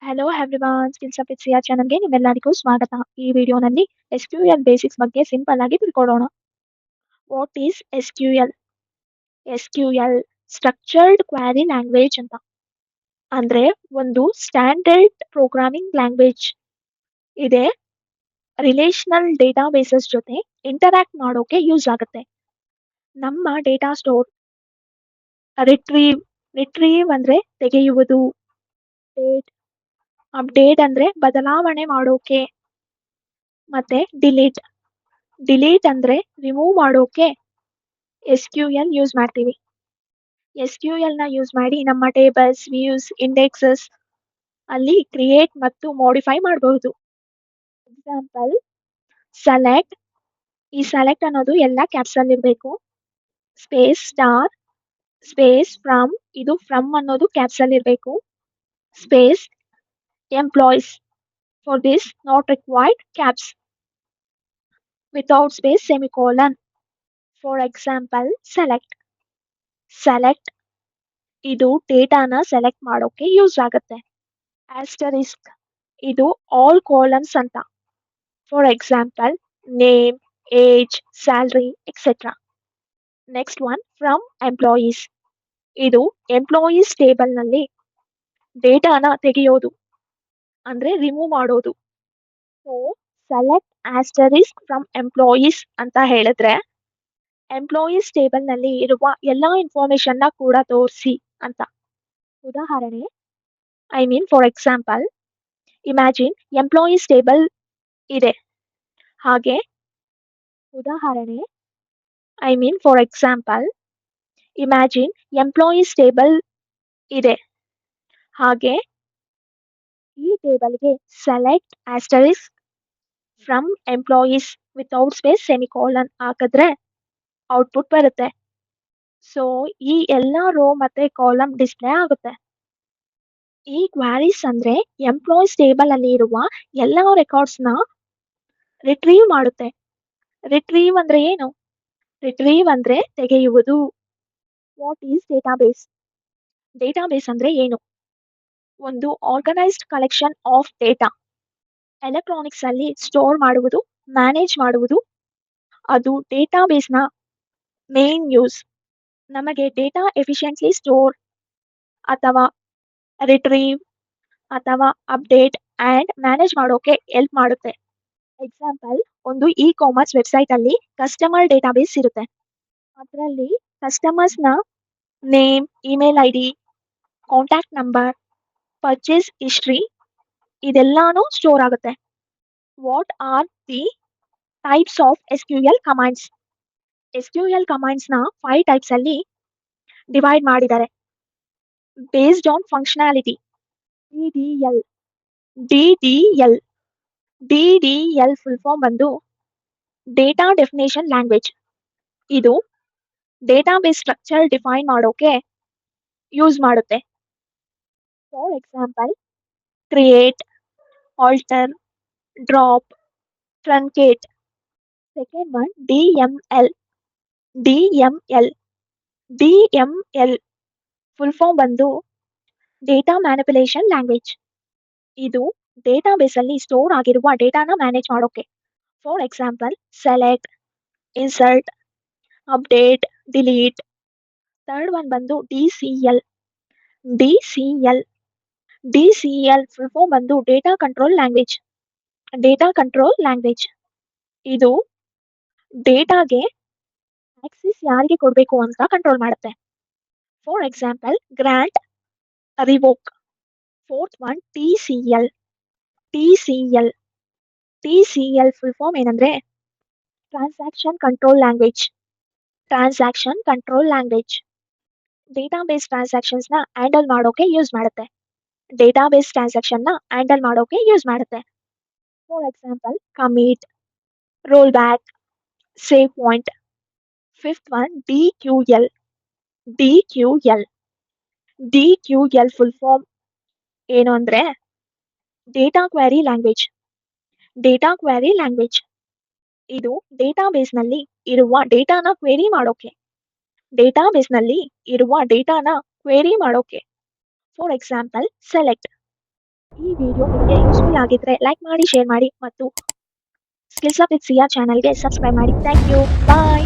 Hello everyone, skills up with Siya ಚಾನಲ್‌ಗೆ ನಿಮ್ಮೆಲ್ಲರಿಗೂ ಸ್ವಾಗತ. ಈ ವಿಡಿಯೋನಲ್ಲಿ ಎಸ್‌ಕ್ಯೂಎಲ್ ಬೇಸಿಕ್ಸ್ ಬಗ್ಗೆ ಸಿಂಪಲ್ ಆಗಿ ತಿಳ್ಕೊಳ್ಳೋಣ. What is SQL? SQL structured query language ಅಂತ. ಅಂದ್ರೆ ಒಂದು ಸ್ಟ್ಯಾಂಡರ್ಡ್ ಪ್ರೋಗ್ರಾಮಿಂಗ್ ಲ್ಯಾಂಗ್ವೇಜ್ ಇದೆ. ರಿಲೇಶನಲ್ ಡೇಟಾಬೇಸಸ್ ಜೊತೆ ಇಂಟರಾಕ್ಟ್ ಮಾಡೋಕೆ ಯೂಸ್ ಆಗುತ್ತೆ. ನಮ್ಮ ಡೇಟಾ ಸ್ಟೋರ್, ರಿಟ್ರೀವ್ ಅಂದ್ರೆ ತೆಗೆಯುವುದು, ಅಪ್ಡೇಟ್ ಅಂದ್ರೆ ಬದಲಾವಣೆ ಮಾಡೋಕೆ, ಮತ್ತೆ ಡಿಲೀಟ್ ಅಂದ್ರೆ ರಿಮೂವ್ ಮಾಡೋಕೆ ಎಸ್‌ಕ್ಯೂಎಲ್ ಯೂಸ್ ಮಾಡ್ತೀವಿ. ಎಸ್‌ಕ್ಯೂಎಲ್ ನ ಯೂಸ್ ಮಾಡಿ ನಮ್ಮ ಟೇಬಲ್ಸ್, ವ್ಯೂಸ್, ಇಂಡೆಕ್ಸಸ್ ಅಲ್ಲಿ ಕ್ರಿಯೇಟ್ ಮತ್ತು ಮಾಡಿಫೈ ಮಾಡಬಹುದು. Example select. ಈ ಸೆಲೆಕ್ಟ್ ಅನ್ನೋದು ಎಲ್ಲ ಕ್ಯಾಪ್ಸ್ ಅಲ್ಲಿ ಇರಬೇಕು. ಸ್ಪೇಸ್ ಸ್ಟಾರ್, ಸ್ಪೇಸ್ ಫ್ರಮ್, ಇದು ಫ್ರಮ್ ಅನ್ನೋದು ಕ್ಯಾಪ್ಸ್ ಅಲ್ಲಿ ಇರಬೇಕು. Space employees, for this not required caps, without space semicolon. For example select ಇದು ಡೇಟಾನ ಸೆಲೆಕ್ಟ್ ಮಾಡೋಕೆ ಯೂಸ್ ಆಗುತ್ತೆ. ಆಸ್ಟರಿಸ್ಕ್ ಇದು ಆಲ್ ಕಾಲಮ್ಸ್ ಅಂತ. For example name, age, salary etcetera. Next one from employees, ಇದು ಎಂಪ್ಲಾಯೀಸ್ ಟೇಬಲ್ ನಲ್ಲಿ ಡೇಟಾನ ತೆಗೆಯೋದು ಅಂದ್ರೆ ರಿಮೂವ್ ಮಾಡೋದು. So select asterisk from employees ಅಂತ ಹೇಳಿದ್ರೆ ಎಂಪ್ಲಾಯೀಸ್ ಟೇಬಲ್ ನಲ್ಲಿ ಇರುವ ಎಲ್ಲಾ ಇನ್ಫಾರ್ಮೇಶನ್ ನ ಕೂಡ ತೋರಿಸಿ ಅಂತ. ಉದಾಹರಣೆ, for example, imagine employees table ಇದೆ. ಹಾಗೆ ಉದಾಹರಣೆ, for example, imagine employees table ಇದೆ. ಹಾಗೆ ಈ ಟೇಬಲ್ಗೆ select asterisk from employees without space semicolon ಹಾಕಿದ್ರೆ ಔಟ್ಪುಟ್ ಬರುತ್ತೆ. ಸೊ ಈ ಎಲ್ಲಾ ರೋ ಮತ್ತೆ ಕಾಲಮ್ ಡಿಸ್ಪ್ಲೇ ಆಗುತ್ತೆ. ಈ ಕ್ವಾರೀಸ್ ಅಂದ್ರೆ ಎಂಪ್ಲಾಯೀಸ್ ಟೇಬಲ್ ಅಲ್ಲಿ ಇರುವ ಎಲ್ಲಾ ರೆಕಾರ್ಡ್ಸ್ ನ ರಿಟ್ರೀವ್ ಮಾಡುತ್ತೆ. ರಿಟ್ರೀವ್ ಅಂದ್ರೆ ಏನು? ರಿಟ್ರೀವ್ ಅಂದ್ರೆ ತೆಗೆಯುವುದು. What is database? ಡೇಟಾಬೇಸ್ ಅಂದ್ರೆ ಏನು? ಒಂದು organised collection of data. Electronics ಅಲ್ಲಿ ಸ್ಟೋರ್ ಮಾಡುವುದು, ಮ್ಯಾನೇಜ್ ಮಾಡುವುದು, ಅದು ಡೇಟಾಬೇಸ್ ನ ಮೇನ್ ಯೂಸ್. ನಮಗೆ ಡೇಟಾ ಎಫಿಷಿಯೆಂಟ್ಲಿ ಸ್ಟೋರ್ ಅಥವಾ ರಿಟ್ರೀವ್ ಅಥವಾ ಅಪ್ಡೇಟ್ ಅಂಡ್ ಮ್ಯಾನೇಜ್ ಮಾಡೋಕೆ ಹೆಲ್ಪ್ ಮಾಡುತ್ತೆ. ಎಕ್ಸಾಂಪಲ್, ಒಂದು ಇ ಕಾಮರ್ಸ್ ವೆಬ್ಸೈಟ್ ಅಲ್ಲಿ ಕಸ್ಟಮರ್ ಡೇಟಾಬೇಸ್ ಇರುತ್ತೆ. ಅದರಲ್ಲಿ ಕಸ್ಟಮರ್ಸ್ ನ name, email ID, contact number, purchase history ಇದೆಲ್ಲಾನು ಸ್ಟೋರ್ ಆಗುತ್ತೆ. What are the types of SQL commands? SQL commands ನ 5 ಟೈಪ್ಸ್ ಅಲ್ಲಿ ಡಿವೈಡ್ ಮಾಡಿದ್ದಾರೆ. Based on functionality, DDL. DDL DDL full form ಬಂದು ಡೇಟಾ ಡೆಫಿನೇಷನ್ ಲ್ಯಾಂಗ್ವೇಜ್. ಇದು database structure define ಮಾಡೋಕೆ use ಮಾಡುತ್ತೆ. For example, create, alter, drop, truncate. Second one DML. DML DML full form ಬಂದು data manipulation language. ಇದು database ಅಲ್ಲಿ store ಆಗಿರುವ ಡೇಟಾನ manage ಮಾಡೋಕೆ. For example, select, insert, update, delete. Third one ಬಂದು DCL. DCL DCL full form ಬಂದು data control language. Data control language ಇದು ಡೇಟಾಗೆ ಆಕ್ಸಿಸ್ ಯಾರಿಗೆ ಕೊಡಬೇಕು ಅಂತ ಕಂಟ್ರೋಲ್ ಮಾಡುತ್ತೆ. For example, grant, revoke. Fourth one TCL. TCL TCL full form ಏನಂದ್ರೆ transaction control language. Transaction control language database transactions ನ handle ಮಾಡೋಕೆ ಯೂಸ್ ಮಾಡುತ್ತೆ. ಡೇಟಾಬೇಸ್ ಟ್ರಾನ್ಸಾಕ್ಷನ್ ನ ಹ್ಯಾಂಡಲ್ ಮಾಡೋಕೆ ಯೂಸ್ ಮಾಡುತ್ತೆ. For example, commit, roll back, save point. Fifth one DQL. DQL DQL full form ಏನು ಅಂದ್ರೆ data query language. Data query language ಇದು database ನಲ್ಲಿ ಇರುವ ಡೇಟಾನ ಕ್ವೆರಿ ಮಾಡೋಕೆ. ಡೇಟಾಬೇಸ್ ನಲ್ಲಿ ಇರುವ ಡೇಟಾನ ಕ್ವೆರಿ ಮಾಡೋಕೆ. For example, select. ಈ ವಿಡಿಯೋ ನಿಮಗೆ ಯೂಸ್ಫುಲ್ ಆಗಿದ್ರೆ ಲೈಕ್ ಮಾಡಿ, ಶೇರ್ ಮಾಡಿ ಮತ್ತು ಸ್ಕಿಲ್ಸ್ ಅಪ್ ವಿತ್ ಸಿಯಾ ಚಾನಲ್ಗೆ ಸಬ್ಸ್ಕ್ರೈಬ್ ಮಾಡಿ. Thank you. ಬಾಯ್.